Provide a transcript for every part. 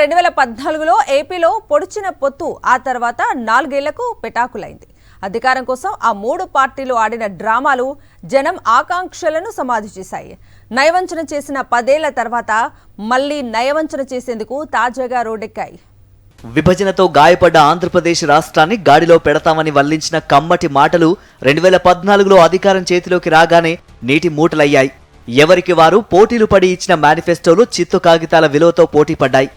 2014లో ఏపీలో పొడిచిన పొత్తు ఆ తర్వాత 4 ఏళ్లకు పెటాకులైంది. అధికారం కోసం ఆ 3 పార్టీలు ఆడిన డ్రామాలు జనం ఆకాంక్షలను సమాధి చేశాయి. నయవంచన చేసిన 10 ఏళ్ల తర్వాత మళ్లీ నయవంచన చేసేందుకు తాజాగా రోడ్డెక్కాయి. విభజనతో గాయపడ్డ ఆంధ్రప్రదేశ్ రాష్ట్రాన్ని గాడిలో పెడతామని వల్లించిన కమ్మటి మాటలు 2014లో అధికారం చేతిలోకి రాగానే నీటి మూటలయ్యాయి. ఎవరికి వారు పోటీలు పడి ఇచ్చిన మేనిఫెస్టోలు చిత్తు కాగితాల విలువతో పోటీ పడ్డాయి.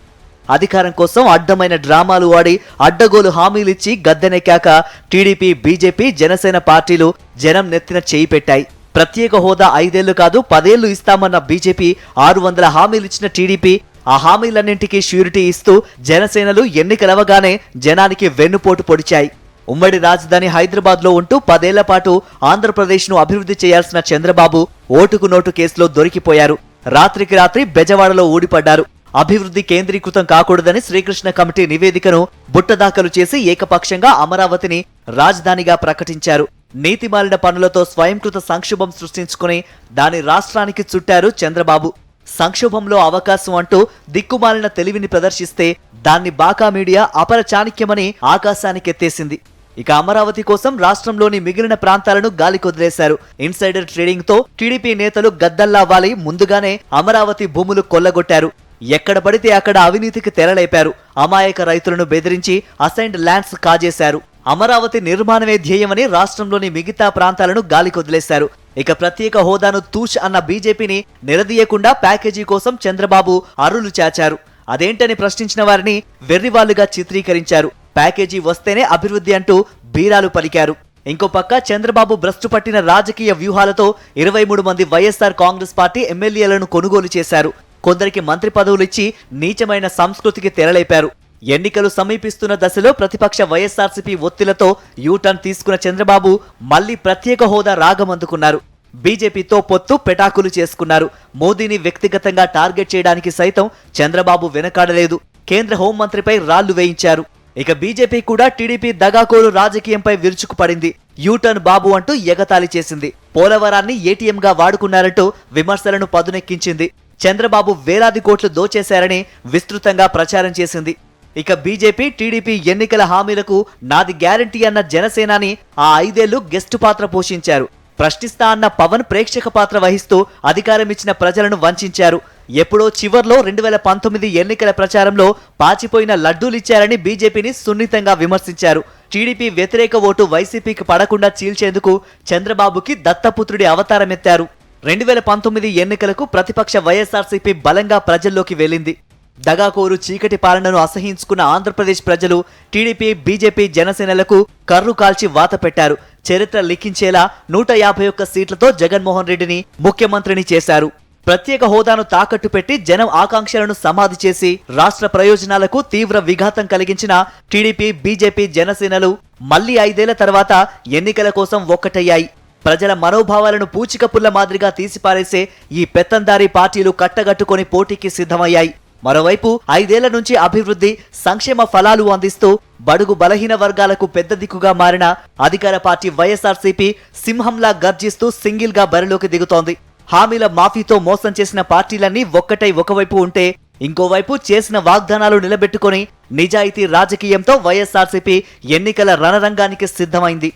అధికారం కోసం అడ్డమైన డ్రామాలు ఆడి అడ్డగోలు హామీలిచ్చి గద్దెనెక్కాక టీడీపీ, బీజేపీ, జనసేన పార్టీలు జనం నెత్తిన చేయి పెట్టాయి. ప్రత్యేక హోదా 5 ఏళ్లు కాదు 10 ఏళ్లు ఇస్తామన్న బీజేపీ, 600 హామీలిచ్చిన టీడీపీ ఆ హామీలన్నింటికీ ష్యూరిటీ ఇస్తూ జనసేనలు ఎన్నికలవగానే జనానికి వెన్నుపోటు పొడిచాయి. ఉమ్మడి రాజధాని హైదరాబాద్లో ఉంటూ 10 ఏళ్ల పాటు ఆంధ్రప్రదేశ్ను అభివృద్ధి చేయాల్సిన చంద్రబాబు ఓటుకు నోటు కేసులో దొరికిపోయారు. రాత్రికి రాత్రి బెజవాడలో ఊడిపడ్డారు. అభివృద్ధి కేంద్రీకృతం కాకూడదని శ్రీకృష్ణ కమిటీ నివేదికను బుట్టదాఖలు చేసి ఏకపక్షంగా అమరావతిని రాజధానిగా ప్రకటించారు. నీతిమాలిన పనులతో స్వయంకృత సంక్షోభం సృష్టించుకుని దాని రాష్ట్రానికి చుట్టారు చంద్రబాబు. సంక్షోభంలో అవకాశం అంటూ దిక్కుమాలిన తెలివిని ప్రదర్శిస్తే దాన్ని బాకా మీడియా అపర చాణక్యమని ఆకాశానికెత్తేసింది. ఇక అమరావతి కోసం రాష్ట్రంలోని మిగిలిన ప్రాంతాలను గాలికొదిలేశారు. ఇన్సైడర్ ట్రేడింగ్ తో టీడీపీ నేతలు గద్దల్లా వాలి ముందుగానే అమరావతి భూములు కొల్లగొట్టారు. ఎక్కడ పడితే అక్కడ అవినీతికి తెరలేపారు. అమాయక రైతులను బెదిరించి అసైన్డ్ ల్యాండ్స్ కాజేశారు. అమరావతి నిర్మాణమే ధ్యేయమని రాష్ట్రంలోని మిగతా ప్రాంతాలను గాలికొదిలేశారు. ఇక ప్రత్యేక హోదాను తూచ్ అన్న బీజేపీని నిలదీయకుండా ప్యాకేజీ కోసం చంద్రబాబు అరులు చాచారు. అదేంటని ప్రశ్నించిన వారిని వెర్రివాళ్లుగా చిత్రీకరించారు. ప్యాకేజీ వస్తేనే అభివృద్ధి అంటూ బీరాలు పలికారు. ఇంకో పక్క చంద్రబాబు భ్రష్టు పట్టిన రాజకీయ వ్యూహాలతో 23 మంది వైఎస్ఆర్ కాంగ్రెస్ పార్టీ ఎమ్మెల్యేలను కొనుగోలు చేశారు. కొందరికి మంత్రి పదవులిచ్చి నీచమైన సంస్కృతికి తెరలేపారు. ఎన్నికలు సమీపిస్తున్న దశలో ప్రతిపక్ష వైఎస్ఆర్సీపీ ఒత్తిళ్లతో యూటర్న్ తీసుకున్న చంద్రబాబు మళ్లీ ప్రత్యేక హోదా రాగమందుకున్నారు. బీజేపీతో పొత్తు పెటాకులు చేసుకున్నారు. మోదీని వ్యక్తిగతంగా టార్గెట్ చేయడానికి సైతం చంద్రబాబు వెనకాడలేదు. కేంద్ర హోంమంత్రిపై రాళ్లు వేయించారు. ఇక బీజేపీ కూడా టీడీపీ దగాకోరు రాజకీయంపై విరుచుకుపడింది. యూటర్న్ బాబు అంటూ ఎగతాళి చేసింది. పోలవరాన్ని ఏటీఎంగా వాడుకున్నారంటూ విమర్శలను పదునెక్కించింది. చంద్రబాబు వేలాది కోట్లు దోచేశారని విస్తృతంగా ప్రచారం చేసింది. ఇక బీజేపీ, టీడీపీ ఎన్నికల హామీలకు నాది గ్యారంటీ అన్న జనసేనాని ఆ 5 ఏళ్లు గెస్టు పాత్ర పోషించారు. ప్రశ్నిస్తా అన్న పవన్ ప్రేక్షక పాత్ర వహిస్తూ అధికారమిచ్చిన ప్రజలను వంచారు. ఎప్పుడో చివర్లో 2019 ఎన్నికల ప్రచారంలో పాచిపోయిన లడ్డూలిచ్చారని బీజేపీని సున్నితంగా విమర్శించారు. టీడీపీ వ్యతిరేక ఓటు వైసీపీకి పడకుండా చీల్చేందుకు చంద్రబాబుకి దత్తపుత్రుడి అవతారమెత్తారు. 2019 ఎన్నికలకు ప్రతిపక్ష వైఎస్ఆర్సీపీ బలంగా ప్రజల్లోకి వెళ్లింది. దగాకోరు చీకటి పాలనను అసహించుకున్న ఆంధ్రప్రదేశ్ ప్రజలు టీడీపీ, బీజేపీ, జనసేనలకు కర్రు కాల్చి వాత పెట్టారు. చరిత్ర లిఖించేలా 151 సీట్లతో జగన్మోహన్ రెడ్డిని ముఖ్యమంత్రిని చేశారు. ప్రత్యేక హోదాను తాకట్టు పెట్టి జనం ఆకాంక్షలను సమాధి చేసి రాష్ట్ర ప్రయోజనాలకు తీవ్ర విఘాతం కలిగించిన టీడీపీ, బీజేపీ, జనసేనలు మళ్లీ 5 ఏళ్ల తర్వాత ఎన్నికల కోసం ఒక్కటయ్యాయి. ప్రజల మనోభావాలను పూచికపుల్ల మాదిరిగా తీసిపారేసే ఈ పెత్తందారీ పార్టీలు కట్టగట్టుకొని పోటీకి సిద్ధమయ్యాయి. మరోవైపు 5 ఏళ్ల నుంచి అభివృద్ధి, సంక్షేమ ఫలాలు అందిస్తూ బడుగు బలహీన వర్గాలకు పెద్ద దిక్కుగా మారిన అధికార పార్టీ వైఎస్ఆర్సీపీ సింహంలా గర్జిస్తూ సింగిల్ గా బరిలోకి దిగుతోంది. హామీల మాఫీతో మోసం చేసిన పార్టీలన్నీ ఒక్కటై ఒకవైపు ఉంటే, ఇంకోవైపు చేసిన వాగ్దానాలు నిలబెట్టుకొని నిజాయితీ రాజకీయంతో వైఎస్ఆర్సీపీ ఎన్నికల రణరంగానికి సిద్ధమైంది.